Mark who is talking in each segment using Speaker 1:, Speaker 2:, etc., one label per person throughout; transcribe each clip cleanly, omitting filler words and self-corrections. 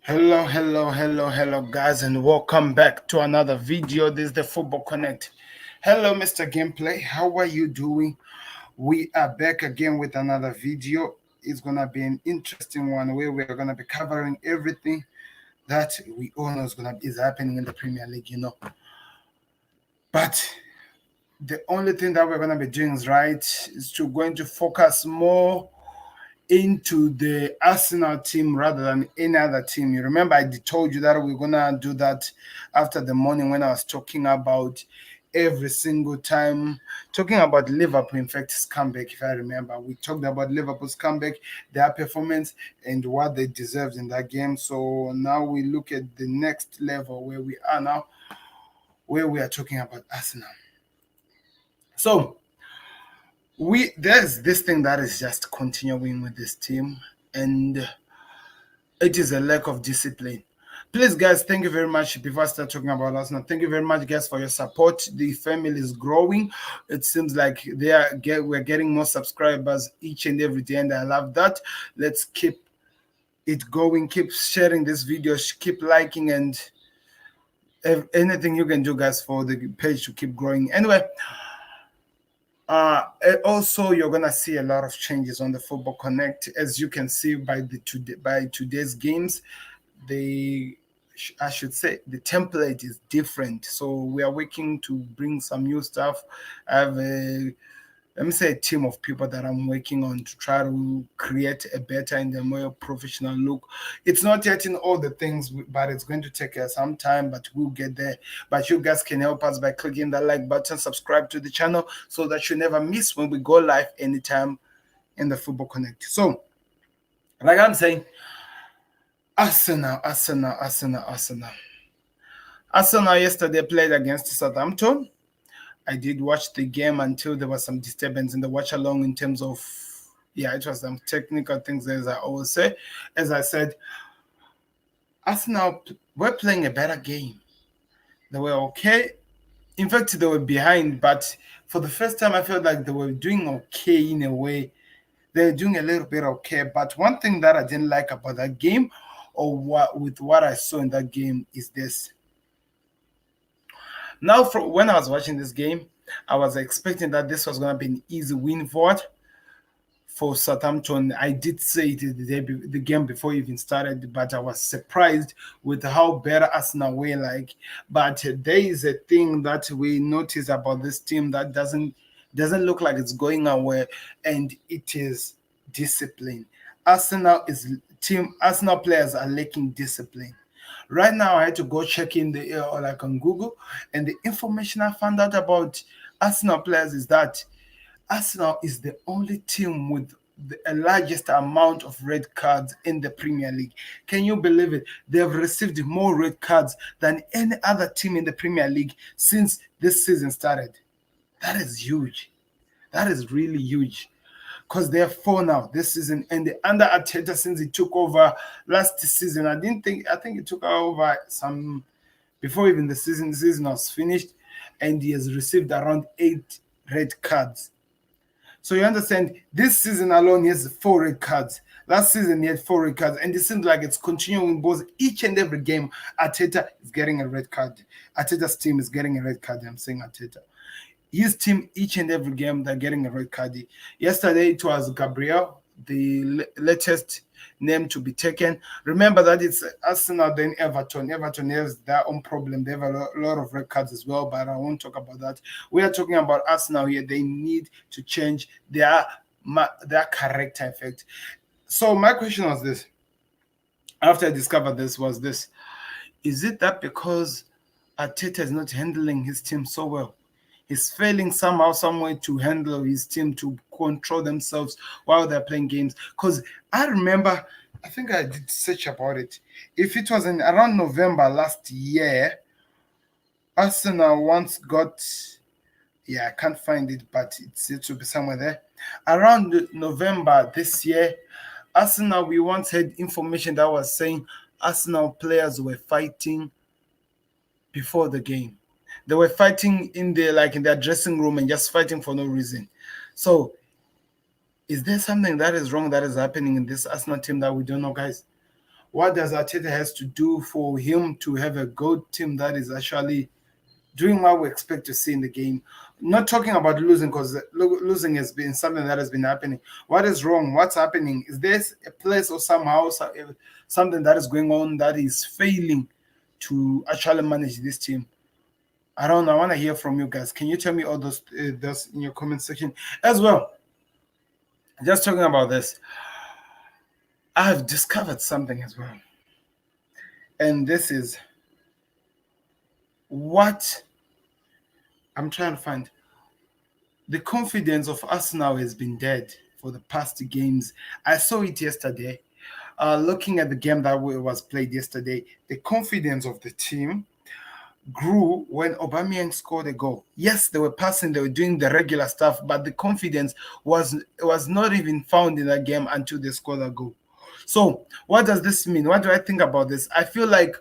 Speaker 1: Hello, guys, and welcome back to another video. This is the Football Connect. Hello, Mr. Gameplay. How are you doing? We are back again with another video. It's gonna be an interesting one where we're gonna be covering everything that we all know is happening in the Premier League, But the only thing that we're gonna be doing is going to focus more into the Arsenal team rather than any other team. You remember I told you that we're going to do that after the morning when I was talking about every single time, talking about Liverpool, in fact, his comeback, if I remember. We talked about Liverpool's comeback, their performance, and what they deserved in that game. So now we look at the next level where we are now, where we are talking about Arsenal. So, there's this thing that is just continuing with this team, and it is a lack of discipline. Please, guys, thank you very much. Before I start talking about Arsenal, thank you very much, guys, for your support. The family is growing. It seems like we're getting more subscribers each and every day, and I love that. Let's keep it going. Keep sharing this video. Keep liking, and anything you can do, guys, for the page to keep growing. Anyway. Also, you're gonna see a lot of changes on the Football Connect, as you can see by today's games. I should say the template is different, so we are working to bring some new stuff. I have a team of people that I'm working on to try to create a better and a more professional look. It's not yet in all the things, but it's going to take us some time, but we'll get there. But you guys can help us by clicking the like button, subscribe to the channel so that you never miss when we go live anytime in the Football Connect. So, like I'm saying, Arsenal yesterday played against Southampton. I did watch the game until there was some disturbance in the watch along in terms of, it was some technical things, as I always say. As I said, Arsenal were playing a better game. They were okay. In fact, they were behind, but for the first time, I felt like they were doing okay in a way. They were doing a little bit okay. But one thing that I didn't like about that game, or what I saw in that game, is this. Now, when I was watching this game, I was expecting that this was going to be an easy win for Southampton. I did say it the game before it even started, but I was surprised with how better Arsenal were like. But there is a thing that we notice about this team that doesn't look like it's going away, and it is discipline. Arsenal players are lacking discipline. Right now, I had to go check in on Google, and the information I found out about Arsenal players is that Arsenal is the only team with the largest amount of red cards in the Premier League. Can you believe it? They have received more red cards than any other team in the Premier League since this season started. That is huge. That is really huge. Because they have 4 now this season, and under Arteta, since he took over last season, I think he took over some before even the season was finished, and he has received around 8 red cards. So you understand, this season alone he has 4 red cards. Last season he had 4 red cards, and it seems like it's continuing both each and every game. Arteta is getting a red card. Arteta's team is getting a red card. I'm saying Arteta. His team, each and every game, they're getting a red card. Yesterday, it was Gabriel, the latest name to be taken. Remember that it's Arsenal, then Everton. Everton has their own problem. They have a lot of red cards as well, but I won't talk about that. We are talking about Arsenal here. They need to change their character, in fact. So my question was this. After I discovered this, was this. Is it that because Arteta is not handling his team so well? He's failing somehow, some way to handle his team, to control themselves while they're playing games. Because I remember, I think I did search about it. If it was around November last year, Arsenal once got, I can't find it, but it should be somewhere there. Around November this year, Arsenal, we once had information that was saying Arsenal players were fighting before the game. They were fighting in their dressing room and just fighting for no reason. So, is there something that is wrong that is happening in this Arsenal team that we don't know, guys? what does Arteta has to do for him to have a good team that is actually doing what we expect to see in the game? Not talking about losing, because losing has been something that has been happening. What is wrong? What's happening? Is there a place or somehow something that is going on that is failing to actually manage this team? I don't know. I want to hear from you guys. Can you tell me all those in your comment section as well? Just talking about this, I have discovered something as well. And this is what I'm trying to find. The confidence of Arsenal has been dead for the past games. I saw it yesterday. Looking at the game that was played yesterday, the confidence of the team grew when Aubameyang scored a goal. Yes, they were passing, they were doing the regular stuff, but the confidence was not even found in that game until they scored a goal. So what does this mean? What do I think about this? I feel like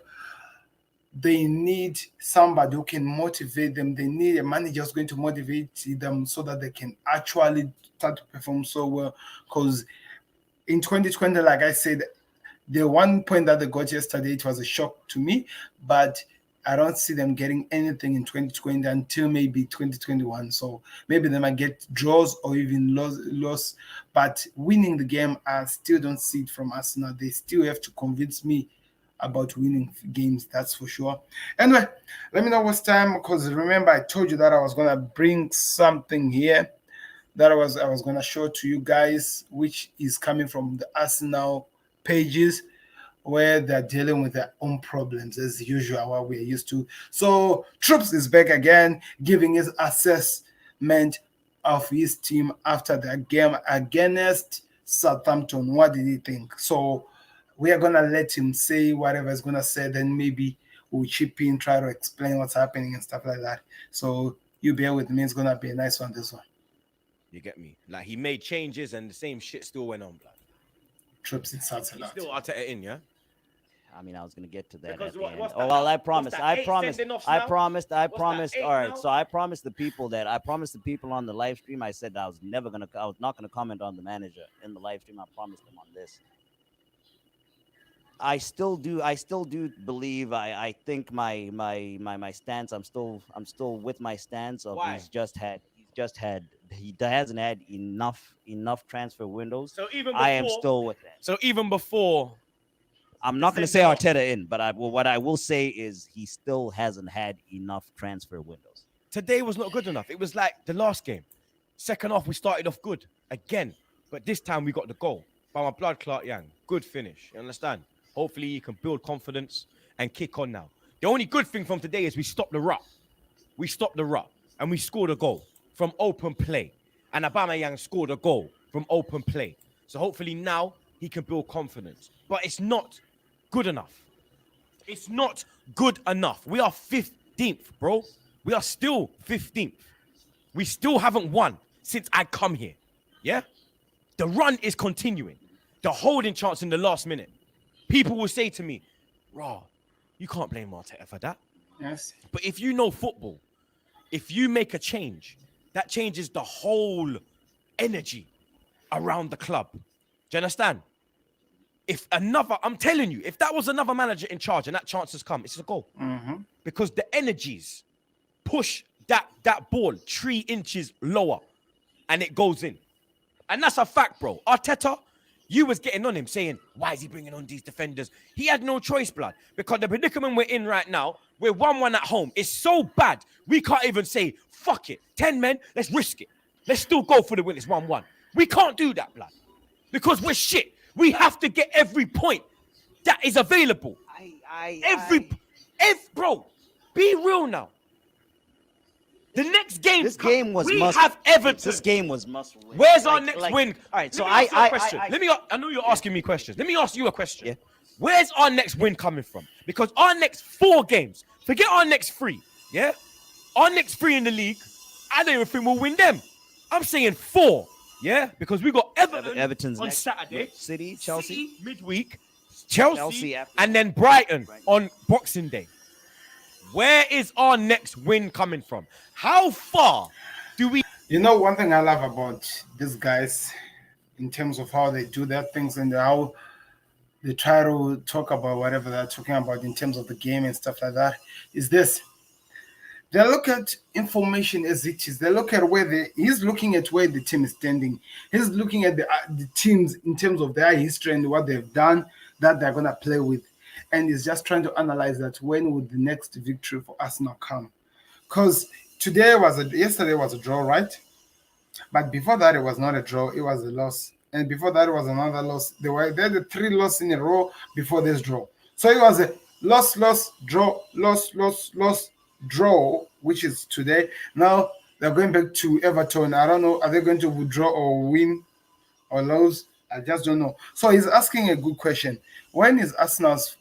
Speaker 1: they need somebody who can motivate them. They need a manager who's going to motivate them so that they can actually start to perform so well. Because in 2020, like I said, the one point that they got yesterday, it was a shock to me, but I don't see them getting anything in 2020 until maybe 2021. So maybe they might get draws or even loss. But winning the game, I still don't see it from Arsenal. They still have to convince me about winning games, that's for sure. Anyway, let me know what's time, because remember I told you that I was going to bring something here that I was going to show to you guys, which is coming from the Arsenal pages, where they're dealing with their own problems as usual, what we're used to. So Troops is back again, giving his assessment of his team after the game against Southampton. What did he think? So we are going to let him say whatever he's going to say, then maybe we'll chip in, try to explain what's happening and stuff like that. So you bear with me. It's going to be a nice one, this one.
Speaker 2: You get me? Like, he made changes and the same shit still went on, blood.
Speaker 1: Trips insults a lot.
Speaker 2: He's still Arteta in, yeah?
Speaker 3: I mean, I was gonna get to that
Speaker 2: Because
Speaker 3: at the end.
Speaker 2: what's
Speaker 3: Oh
Speaker 2: that
Speaker 3: well,
Speaker 2: now?
Speaker 3: I promised.
Speaker 2: What's that,
Speaker 3: I
Speaker 2: 8
Speaker 3: promised.
Speaker 2: sending offs
Speaker 3: I
Speaker 2: now?
Speaker 3: promised. I
Speaker 2: What's that,
Speaker 3: promised.
Speaker 2: 8
Speaker 3: All right.
Speaker 2: now?
Speaker 3: So I promised the people on the live stream. I said I was not gonna comment on the manager in the live stream. I promised them on this. I still do believe. I think my stance. I'm still with my stance of
Speaker 2: Why?
Speaker 3: he hasn't had enough transfer windows.
Speaker 2: So even
Speaker 3: I am
Speaker 2: before-
Speaker 3: still with that.
Speaker 2: So even before,
Speaker 3: I'm not going to say
Speaker 2: sending off.
Speaker 3: Arteta in, but what I will say is he still hasn't had enough transfer windows.
Speaker 2: today was not good enough. It was like the last game. Second half, we started off good again. But this time, we got the goal by my blood clot Yang. Good finish. You understand? Hopefully, you can build confidence and kick on now. The only good thing from today is we stopped the rut. We stopped the rut and we scored a goal from open play. And Aubameyang scored a goal from open play. So hopefully now he can build confidence. But it's not good enough. It's not good enough. We are 15th, bro. We are still 15th. We still haven't won since I come here. Yeah? The run is continuing. The holding chance in the last minute. People will say to me, "Raw, you can't blame Arteta for that."
Speaker 1: Yes.
Speaker 2: But if you know football, if you make a change, that changes the whole energy around the club. Do you understand? I'm telling you, if that was another manager in charge and that chance has come, it's a goal.
Speaker 1: Mm-hmm.
Speaker 2: Because the energies push that ball 3 inches lower and it goes in. And that's a fact, bro. Arteta, you was getting on him saying, why is he bringing on these defenders? He had no choice, blood. Because the predicament we're in right now, we're 1-1 at home. It's so bad, we can't even say, fuck it. 10 men, let's risk it. Let's still go for the win. It's 1-1. We can't do that, blood. Because we're shit. We have to get every point that is available. Bro, be real now. The next game, we have Everton.
Speaker 3: This game was must win.
Speaker 2: Where's our next win?
Speaker 3: All right, so
Speaker 2: I know you're asking me questions. Let me ask you a question.
Speaker 3: Yeah.
Speaker 2: Where's our next win coming from? Because our next 4 games, forget our next 3, yeah? Our next 3 in the league, I don't even think we'll win them. I'm saying 4, yeah? Because we got
Speaker 3: Everton's
Speaker 2: on
Speaker 3: next,
Speaker 2: Saturday,
Speaker 3: City, Chelsea
Speaker 2: midweek, Chelsea
Speaker 3: after
Speaker 2: and then Brighton on Boxing Day. Where is our next win coming from? How far do we...
Speaker 1: You know, one thing I love about these guys in terms of how they do their things and how they try to talk about whatever they're talking about in terms of the game and stuff like that, is this. They look at information as it is. They look at he's looking at where the team is standing. He's looking at the teams in terms of their history and what they've done that they're gonna play with, and he's just trying to analyze that when would the next victory for Arsenal come? Because yesterday was a draw, right? But before that, it was not a draw; it was a loss, and before that, it was another loss. They had the 3 losses in a row before this draw, so it was a loss, loss, draw, loss, loss, loss, draw, which is today. Now they're going back to Everton. I don't know, are they going to withdraw or win or lose? I just don't know. So he's asking a good question. When is Arsenal's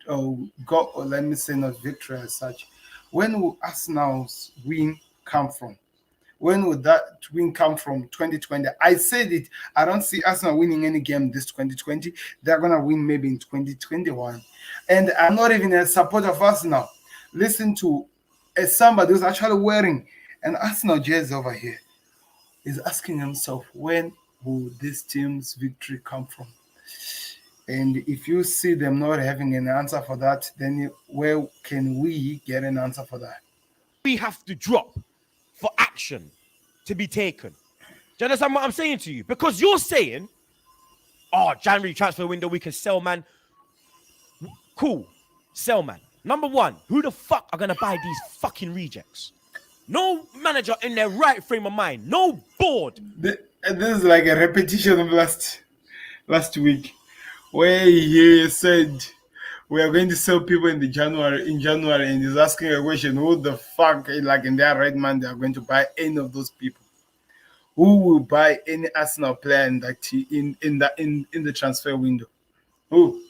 Speaker 1: or let me say not victory as such? When will Arsenal's win come from? When would that win come from? 2020. I said it. I don't see Arsenal winning any game this 2020. They're gonna win maybe in 2021. And I'm not even a supporter of Arsenal. Listen to somebody who's actually wearing an Arsenal jersey over here is asking himself, when will this team's victory come from? And if you see them not having an answer for that, then where can we get an answer for that?
Speaker 2: We have to drop for action to be taken. Do you understand what I'm saying to you? Because you're saying, oh, January transfer window, we can sell, man. Cool, sell, man. Number one, who the fuck are going to buy these fucking rejects? No manager in their right frame of mind. No board.
Speaker 1: This is like a repetition of last week, where he said we are going to sell people in January, and he's asking a question: who the fuck, like in their right mind, they are going to buy any of those people? Who will buy any Arsenal player in the transfer window? Who?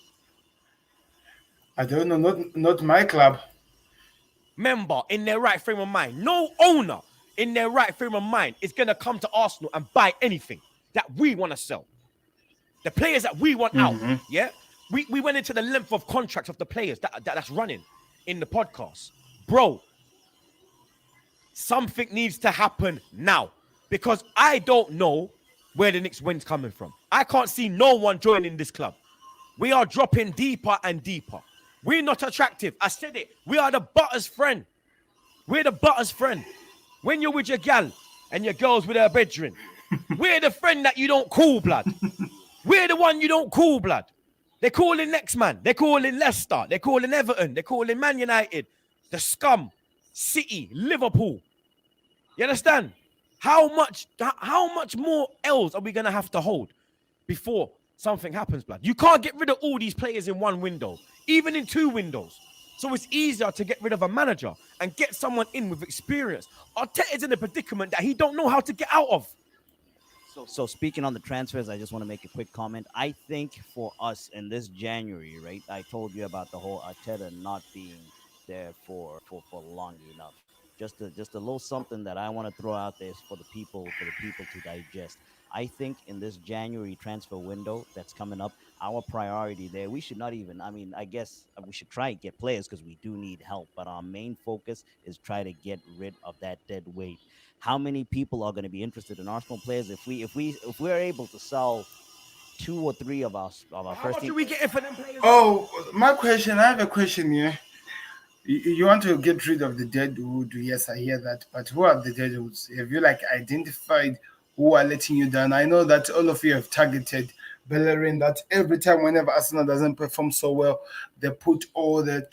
Speaker 1: I don't know. Not my club.
Speaker 2: Member in their right frame of mind. No owner in their right frame of mind is going to come to Arsenal and buy anything that we want to sell. The players that we want out, yeah? We went into the length of contracts of the players that's running in the podcast. Bro, something needs to happen now because I don't know where the next wind's coming from. I can't see no one joining this club. We are dropping deeper and deeper. We're not attractive. I said it. We are the butter's friend. We're the butter's friend. When you're with your gal and your girl's with her bedroom, we're the friend that you don't call, blood. We're the one you don't call, blood. They're calling next man. They're calling Leicester. They're calling Everton. They're calling Man United. The scum. City. Liverpool. You understand? How much more L's are we going to have to hold before something happens, blood? You can't get rid of all these players in one window, even in 2 windows. So it's easier to get rid of a manager and get someone in with experience. Arteta's in a predicament that he don't know how to get out of.
Speaker 3: So speaking on the transfers, I just want to make a quick comment. I think for us in this January, right? I told you about the whole Arteta not being there for long enough. Just a little something that I want to throw out there for the people to digest. I think in this January transfer window that's coming up, our priority there, we should not even, I guess we should try and get players because we do need help. But our main focus is try to get rid of that dead weight. How many people are going to be interested in Arsenal players if we're able to sell 2 or 3 of our
Speaker 2: How
Speaker 3: first
Speaker 2: much
Speaker 3: team?
Speaker 2: are we getting for them players?
Speaker 1: Oh, I have a question here. You want to get rid of the deadwood? Yes, I hear that. But who are the deadwoods? Have you identified who are letting you down? I know that all of you have targeted Bellerin. That every time, whenever Arsenal doesn't perform so well, they put all their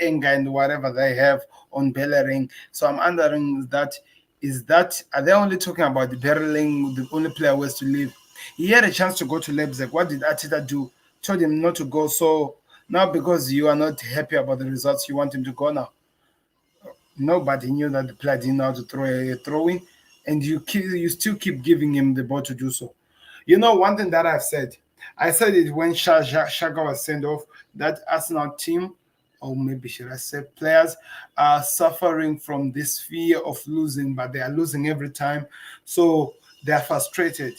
Speaker 1: anger and whatever they have on Bellerin. So I'm wondering are they only talking about the Bellerin, the only player who has to leave? He had a chance to go to Leipzig. What did Arteta do? Told him not to go. So now, because you are not happy about the results, you want him to go now. Nobody knew that the player didn't know how to throw a throw-in, and you still keep giving him the ball to do so. You know, one thing that I said it when Xhaka was sent off, that Arsenal team, or maybe should I say players, are suffering from this fear of losing, but they are losing every time. So they are frustrated.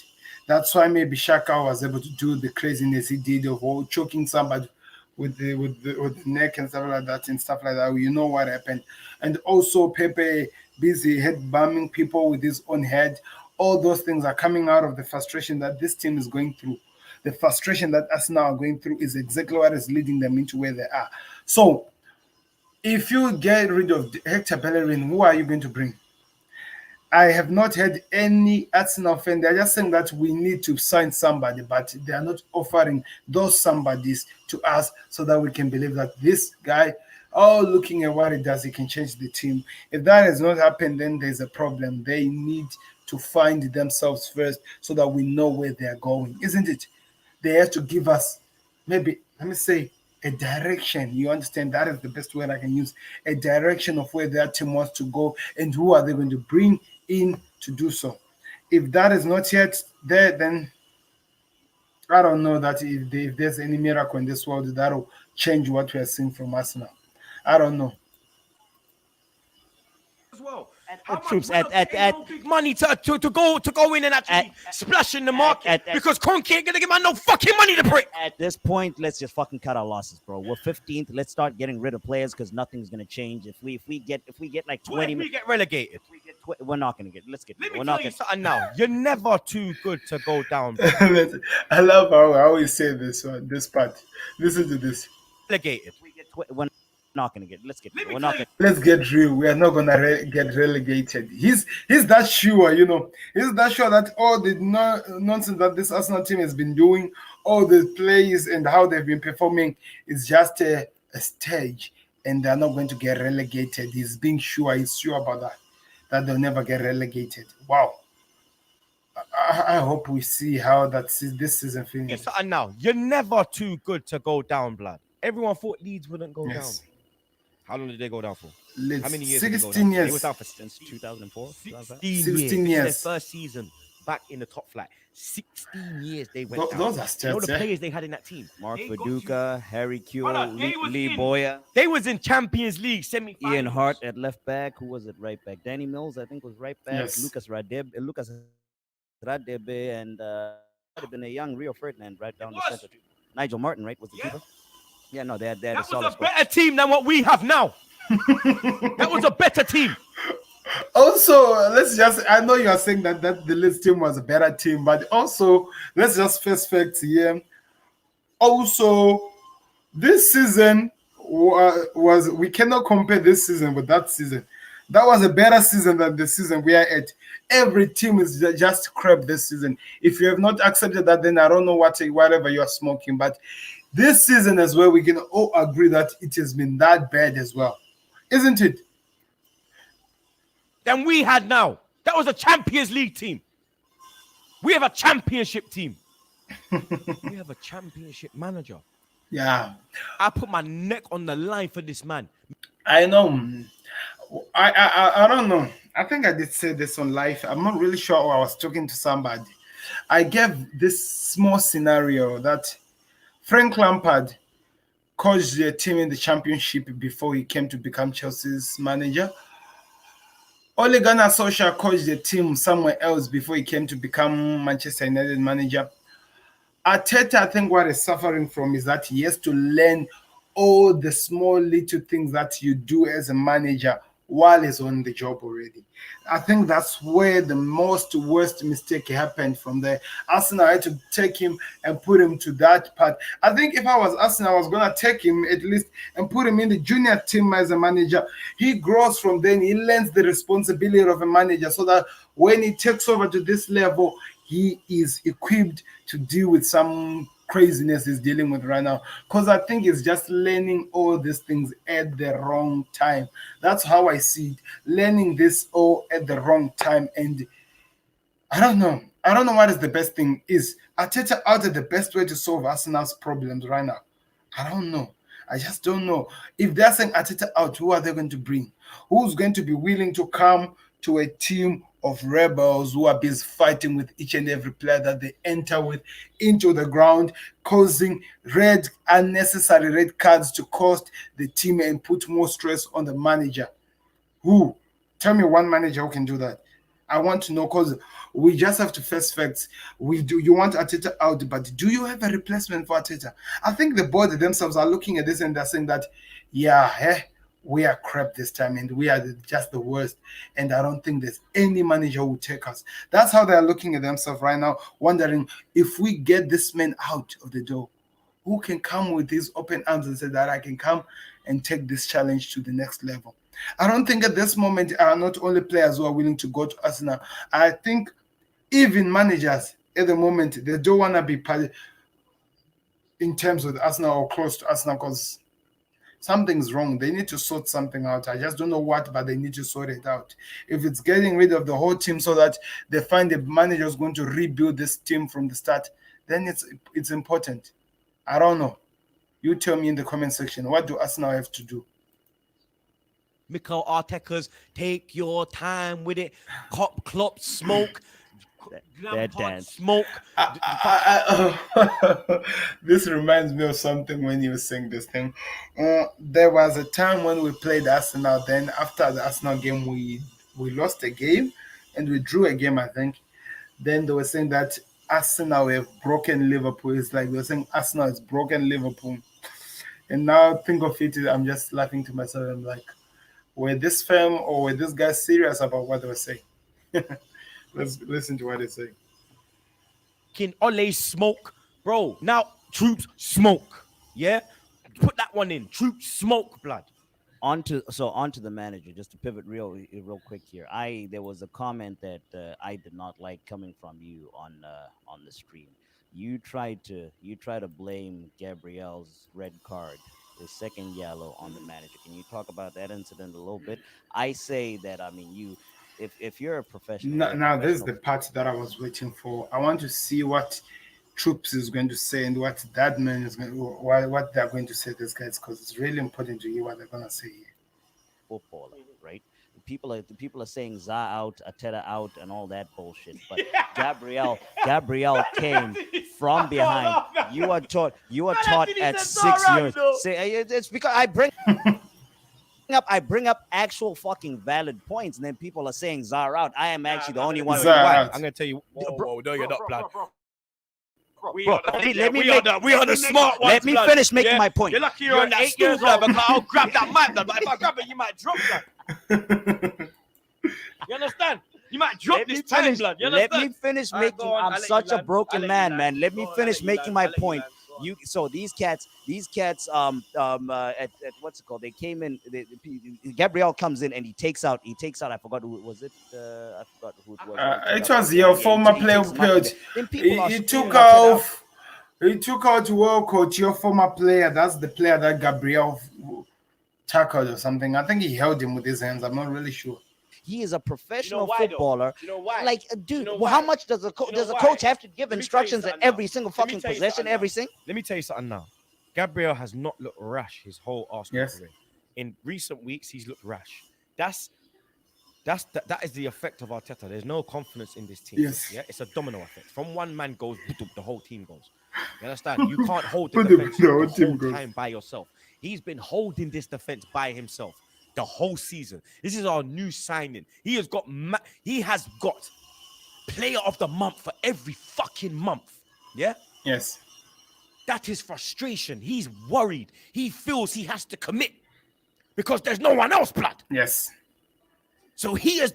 Speaker 1: That's why maybe Xhaka was able to do the craziness he did of choking somebody with the neck and stuff like that. You know what happened. And also Pépé busy head bombing people with his own head. All those things are coming out of the frustration that this team is going through. the frustration that Arsenal are going through is exactly what is leading them into where they are. So, if you get rid of Hector Bellerin, who are you going to bring? I have not heard any Arsenal fan. They're just saying that we need to sign somebody, but they are not offering those somebodies to us so that we can believe that this guy, looking at what he does, he can change the team. If that has not happened, then there's a problem. They need to find themselves first so that we know where they are going, isn't it? They have to give us maybe, let me say, a direction. You understand? That is the best word I can use. A direction of where their team wants to go and who are they going to bring in to do so. If that is not yet there, then I don't know that if there's any miracle in this world that will change what we are seeing from us now. I don't know.
Speaker 2: As well.
Speaker 3: Troops
Speaker 2: At no big money to go in and actually splash in the market because Conky ain't gonna give man no fucking money to break.
Speaker 3: At this point, let's just fucking cut our losses, bro. We're 15th. Let's start getting rid of players because nothing's gonna change. If we get like 20,
Speaker 2: we get relegated.
Speaker 3: We're not gonna get. Let's get.
Speaker 2: Let me
Speaker 3: we're
Speaker 2: tell
Speaker 3: not
Speaker 2: you
Speaker 3: gonna,
Speaker 2: something now. You're never too good to go down.
Speaker 1: I love how I always say this one, this part. Listen to this.
Speaker 2: Relegated.
Speaker 3: we're not gonna get. Let's get.
Speaker 2: Let me
Speaker 3: We're
Speaker 2: tell
Speaker 3: not
Speaker 2: you-
Speaker 3: gonna.
Speaker 1: Let's get real. We are not gonna get relegated. He's that sure, He's that sure that all the nonsense that this Arsenal team has been doing, all the plays and how they've been performing is just a stage, and they're not going to get relegated. He's being sure. He's sure about that they'll never get relegated. Wow. I hope we see how this season finishes.
Speaker 2: Something now. You're never too good to go down, blood. Everyone thought Leeds wouldn't go down. How long did they go down for?
Speaker 1: Leeds,
Speaker 2: How many years?
Speaker 1: 16
Speaker 2: They
Speaker 1: years.
Speaker 2: was down for
Speaker 3: Since 2004.
Speaker 1: 16 years.
Speaker 2: This is their first season back in the top flight. 16 years they went down.
Speaker 1: Those are stats.
Speaker 2: You know the players they had in that team.
Speaker 3: Mark
Speaker 2: They got
Speaker 3: Viduka, Harry Kewell,
Speaker 2: Hold on, they was
Speaker 3: Lee
Speaker 2: in-
Speaker 3: Boyer,
Speaker 2: They was in Champions League semi-finals.
Speaker 3: Ian Hart at left back. Who was it? Right back. Danny Mills, I think, was right back.
Speaker 1: Yes.
Speaker 3: Lucas Radebe, and might have been a young Rio Ferdinand right down the
Speaker 2: was.
Speaker 3: center. Nigel Martin, right, was the
Speaker 2: Yeah.
Speaker 3: keeper. Yeah, no, they had a
Speaker 2: That
Speaker 3: solid
Speaker 2: was a
Speaker 3: squad.
Speaker 2: better team than what we have now. That was a better team.
Speaker 1: Also, I know you are saying that the Leeds team was a better team, but also, let's just face facts here. Also, this season was we cannot compare this season with that season. That was a better season than the season we are at. Every team is just crap this season. If you have not accepted that, then I don't know whatever you are smoking. But this season is where we can all agree that it has been that bad as well, isn't it?
Speaker 2: Than we had now. That was a Champions League team. We have a championship team. We have a championship manager.
Speaker 1: Yeah,
Speaker 2: I put my neck on the line for this man.
Speaker 1: I know. I don't know. I think I did say this on live. I'm not really sure. I was talking to somebody. I gave this small scenario that Frank Lampard coached the team in the championship before he came to become Chelsea's manager. Ole Gunnar Solskjaer coached the team somewhere else before he came to become Manchester United manager. Arteta, I think what he's suffering from is that he has to learn all the small little things that you do as a manager while he's on the job already. I think that's where the worst mistake happened from there. Arsenal had to take him and put him to that part. I think if I was Arsenal, I was going to take him at least and put him in the junior team as a manager. He grows from then. He learns the responsibility of a manager so that when he takes over to this level, he is equipped to deal with some craziness he's dealing with right now, because I think it's just learning all these things at the wrong time. That's how I see it, learning this all at the wrong time. And I don't know what is the best thing. Is Arteta out of the best way to solve Arsenal's problems right now? I don't know. I just don't know. If they're saying Arteta out, who are they going to bring? Who's going to be willing to come to a team of rebels who are busy fighting with each and every player that they enter with into the ground, causing unnecessary red cards to cost the team and put more stress on the manager? Who? Tell me one manager who can do that. I want to know, because we just have to face facts. You want Arteta out, but do you have a replacement for Arteta? I think the board themselves are looking at this and they're saying that, we are crap this time and we are just the worst. And I don't think there's any manager who will take us. That's how they're looking at themselves right now, wondering if we get this man out of the door, who can come with his open arms and say that I can come and take this challenge to the next level. I don't think at this moment are not only players who are willing to go to Arsenal. I think even managers at the moment, they don't want to be part in terms with Arsenal or close to Arsenal because something's wrong. They need to sort something out. I just don't know what, but they need to sort it out. If it's getting rid of the whole team so that they find the manager is going to rebuild this team from the start, then it's important. I don't know. You tell me in the comment section, what do Arsenal have to do?
Speaker 2: Mikel Arteta's take your time with it. Klopp smoke.
Speaker 3: That dance.
Speaker 2: Smoke.
Speaker 1: This reminds me of something when you were saying this thing. There was a time when we played Arsenal. Then after the Arsenal game, we lost a game and we drew a game, I think. Then they were saying that Arsenal have broken Liverpool. It's like they were saying Arsenal has broken Liverpool. And now think of it, I'm just laughing to myself. I'm like, were this firm or were this guys serious about what they were saying? Let's listen to what they say.
Speaker 2: King Ole smoke, bro. Now troops smoke. Yeah, put that one in. Troops smoke, blood.
Speaker 3: Onto the manager. Just to pivot real quick here. There was a comment that I did not like coming from you on the stream. You tried to blame Gabriel's red card, the second yellow, on the manager. Can you talk about that incident a little bit? I say that, I mean, if you're a professional.
Speaker 1: Now this is the part that I was waiting for. I want to see what Troops is going to say and what that man is going to, what they're going to say, these guys, because it's really important to hear what they're going to say here.
Speaker 3: Footballer, right? People are saying Za out, Arteta out, and all that bullshit. But Gabriel came from behind. You are taught at 6 years. Say it's because I bring up actual fucking valid points, and then people are saying Zara out. I am actually the only one.
Speaker 1: Zara.
Speaker 2: I'm gonna tell you. Whoa, no, you're not, blood.
Speaker 3: Let me finish making my point.
Speaker 2: You're lucky you're on that stool, blood. I'll grab that mic, blood. But if I grab it, you might drop that. You understand? You might drop this time, blood. You understand?
Speaker 3: Let me finish making. I'm such a broken man, man. Let me finish making my point. These cats at what's it called? They came in. Gabriel comes in and he takes out. I forgot who was it. I forgot who it was.
Speaker 1: It was your former player. He took out world coach, your former player. That's the player that Gabriel tackled or something. I think he held him with his hands. I'm not really sure.
Speaker 3: He is a professional footballer. You know why? Like, dude, how much does a coach have to give instructions at every single fucking possession, everything?
Speaker 2: Let me tell you something now. Gabriel has not looked rash his whole Arsenal career. In recent weeks, he's looked rash. That is the effect of Arteta. There's no confidence in this team.
Speaker 1: Yes.
Speaker 2: Yeah, it's a domino effect. From one man goes, the whole team goes. You understand? You can't hold the defense the whole time by yourself. He's been holding this defense by himself the whole season. This is our new signing. He has got player of the month for every fucking month. Yeah?
Speaker 1: Yes.
Speaker 2: That is frustration. He's worried. He feels he has to commit because there's no one else, blood.
Speaker 1: Yes.
Speaker 2: So he has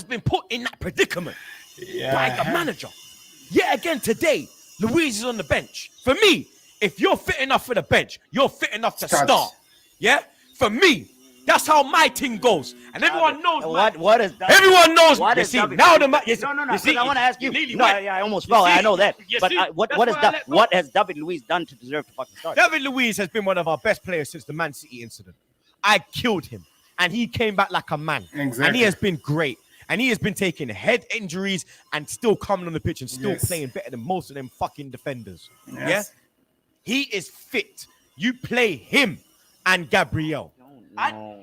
Speaker 2: been put in that predicament by the manager. Yet again today, Luis is on the bench. For me, if you're fit enough for the bench, you're fit enough to start. Yeah? For me, that's how my team goes, and everyone knows.
Speaker 3: What is that?
Speaker 2: Everyone knows.
Speaker 3: What is
Speaker 2: now the
Speaker 3: no. I want to ask you. I almost fell. I know that. But what has David Luiz done to deserve to fucking start?
Speaker 2: David Luiz has been one of our best players since the Man City incident. I killed him, and he came back like a man.
Speaker 1: Exactly.
Speaker 2: And he has been great. And he has been taking head injuries and still coming on the pitch and still playing better than most of them fucking defenders.
Speaker 1: Yes.
Speaker 2: Yeah, he is fit. You play him and Gabriel.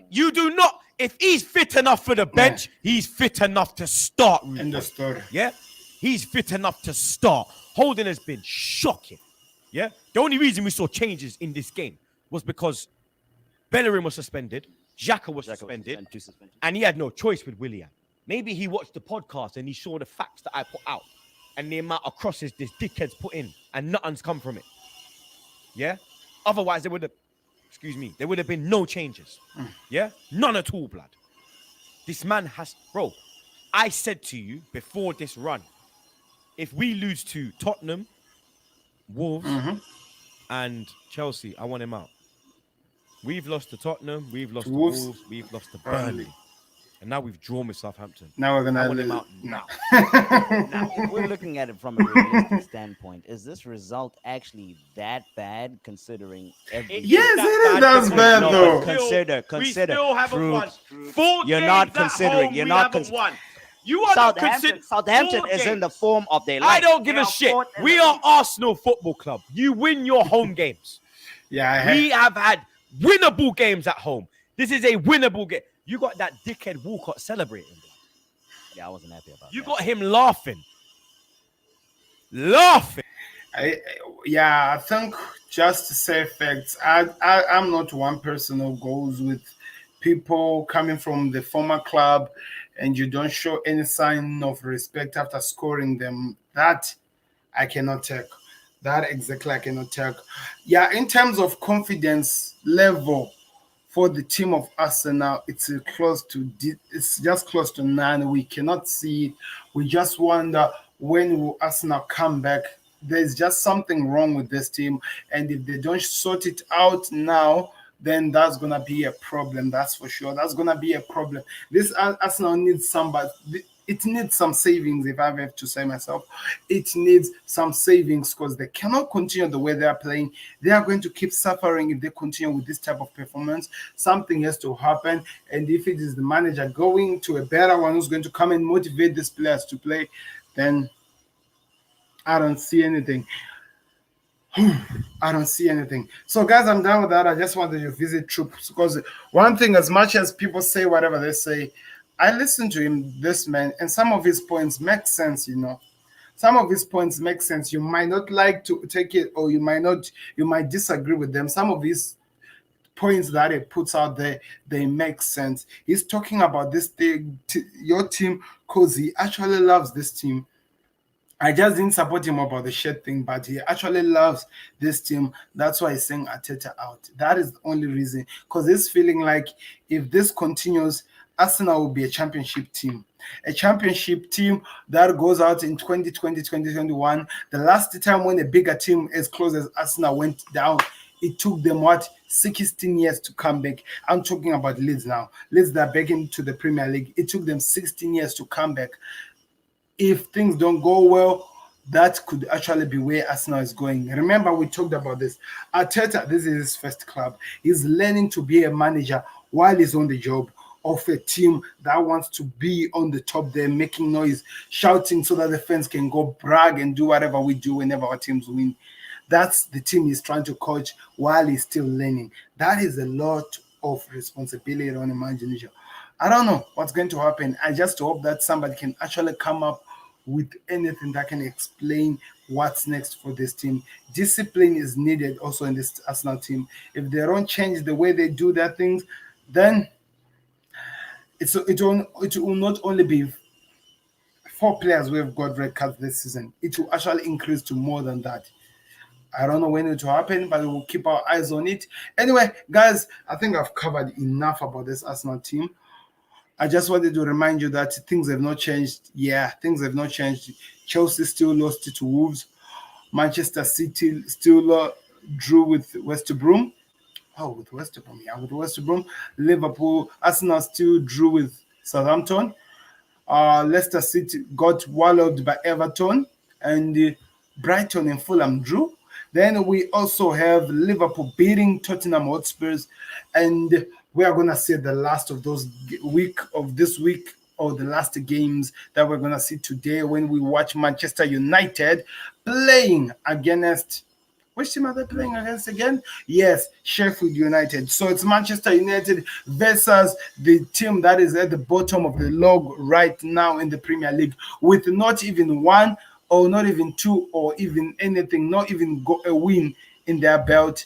Speaker 2: You do not. If he's fit enough for the bench, he's fit enough to start.
Speaker 1: End of story.
Speaker 2: Yeah, he's fit enough to start. Holding has been shocking. Yeah, the only reason we saw changes in this game was because Bellerin was suspended, Xhaka was suspended, and he had no choice with Willian. Maybe he watched the podcast and he saw the facts that I put out and the amount of crosses this dickhead's put in, and nothing's come from it. Yeah, otherwise they would have excuse me, there would have been no changes. Yeah? None at all, blood. This man has, bro, I said to you before this run, if we lose to Tottenham, Wolves, and Chelsea, I want him out. We've lost to Tottenham, we've lost to Wolves, we've lost to Burnley. And now we've drawn with Southampton.
Speaker 1: Now we're
Speaker 2: I
Speaker 1: gonna
Speaker 2: want him out now.
Speaker 3: Now, if we're looking at it from a realistic standpoint, is this result actually that bad considering everything?
Speaker 1: Yes, it is. That's bad
Speaker 3: No,
Speaker 1: though.
Speaker 3: but consider.
Speaker 2: We still haven't won.
Speaker 3: True.
Speaker 2: 4
Speaker 3: You're
Speaker 2: games
Speaker 3: not
Speaker 2: at
Speaker 3: considering.
Speaker 2: home,
Speaker 3: You're
Speaker 2: we
Speaker 3: not
Speaker 2: haven't won. You are not considering.
Speaker 3: Southampton is in the form of their life.
Speaker 2: I don't give
Speaker 3: They
Speaker 2: a
Speaker 3: are
Speaker 2: shit.
Speaker 3: fourth in
Speaker 2: We
Speaker 3: the
Speaker 2: are
Speaker 3: league.
Speaker 2: Arsenal Football Club. You win your home games.
Speaker 1: Yeah,
Speaker 2: We have had winnable games at home. This is a winnable game. You got that dickhead Walcott celebrating.
Speaker 3: Yeah, I wasn't happy about
Speaker 2: You
Speaker 3: that.
Speaker 2: got him laughing. Laughing.
Speaker 1: I think just to say facts, I'm not one person who goes with people coming from the former club and you don't show any sign of respect after scoring them. That I cannot take. That exactly I cannot take. Yeah, in terms of confidence level for the team of Arsenal, it's just close to none. We cannot see it. We just wonder when will Arsenal come back. There's just something wrong with this team, and if they don't sort it out now, then that's gonna be a problem. That's for sure. That's gonna be a problem. This Arsenal needs somebody. It needs some savings, if I have to say myself. It needs some savings because they cannot continue the way they are playing. They are going to keep suffering if they continue with this type of performance. Something has to happen. And if it is the manager going to a better one who's going to come and motivate these players to play, then I don't see anything. I don't see anything. So, guys, I'm done with that. I just wanted to visit troops because one thing, as much as people say whatever they say, I listen to him, this man, and some of his points make sense, Some of his points make sense. You might not like to take it, or you might disagree with them. Some of his points that he puts out there, they make sense. He's talking about this thing, your team, because he actually loves this team. I just didn't support him about the shit thing, but he actually loves this team. That's why he's saying Arteta out. That is the only reason. Because he's feeling like if this continues, Arsenal will be a championship team. A championship team that goes out in 2020, 2021. The last time when a bigger team as close as Arsenal went down, it took them, 16 years to come back. I'm talking about Leeds now. Leeds that are back into the Premier League. It took them 16 years to come back. If things don't go well, that could actually be where Arsenal is going. Remember, we talked about this. Arteta, this is his first club. He's learning to be a manager while he's on the job of a team that wants to be on the top there, making noise, shouting so that the fans can go brag and do whatever we do whenever our teams win. That's the team he's trying to coach while he's still learning. That is a lot of responsibility on a manager. I don't know what's going to happen. I just hope that somebody can actually come up with anything that can explain what's next for this team. Discipline is needed also in this Arsenal team. If they don't change the way they do their things, then it will not only be 4 players who have got red cards this season. It will actually increase to more than that. I don't know when it will happen, but we'll keep our eyes on it. Anyway, guys, I think I've covered enough about this Arsenal team. I just wanted to remind you that things have not changed. Yeah, things have not changed. Chelsea still lost to Wolves. Manchester City still drew with West Brom. With West Brom. Yeah, with West Brom. Liverpool, Arsenal still drew with Southampton. Leicester City got wallowed by Everton. And Brighton and Fulham drew. Then we also have Liverpool beating Tottenham Hotspurs. And we are going to see the last of this week, or the last games that we're going to see today when we watch Manchester United playing against, which team are they playing against again? Yes, Sheffield United. So it's Manchester United versus the team that is at the bottom of the log right now in the Premier League, with not even one or not even two or even anything, not even a win in their belt.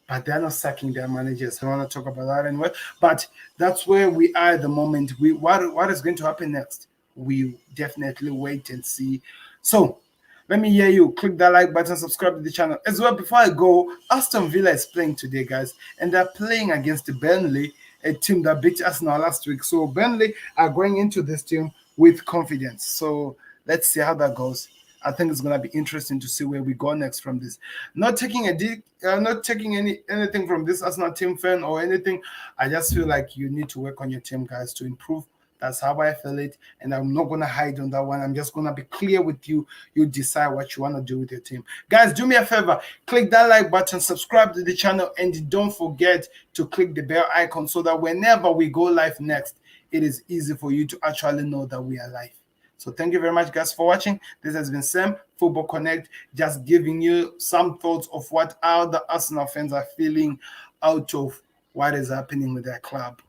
Speaker 1: But they're not sacking their managers. I don't want to talk about that anyway. But that's where we are at the moment. What is going to happen next? We definitely wait and see. So, Let me hear you. Click that like button, subscribe to the channel. As well, before I go, Aston Villa is playing today, guys. And they're playing against Burnley, a team that beat Arsenal last week. So Burnley are going into this team with confidence. So let's see how that goes. I think it's gonna be interesting to see where we go next from this. Not taking anything from this Arsenal team fan or anything. I just feel like you need to work on your team, guys, to improve. That's how I feel it, and I'm not gonna hide on that one. I'm just gonna be clear with you. You decide what you wanna do with your team, guys. Do me a favor, click that like button, subscribe to the channel, and don't forget to click the bell icon so that whenever we go live next, it is easy for you to actually know that we are live. So thank you very much, guys, for watching. This has been Sam, Football Connect, just giving you some thoughts of what other Arsenal fans are feeling out of what is happening with their club.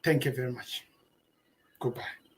Speaker 1: Thank you very much. Goodbye.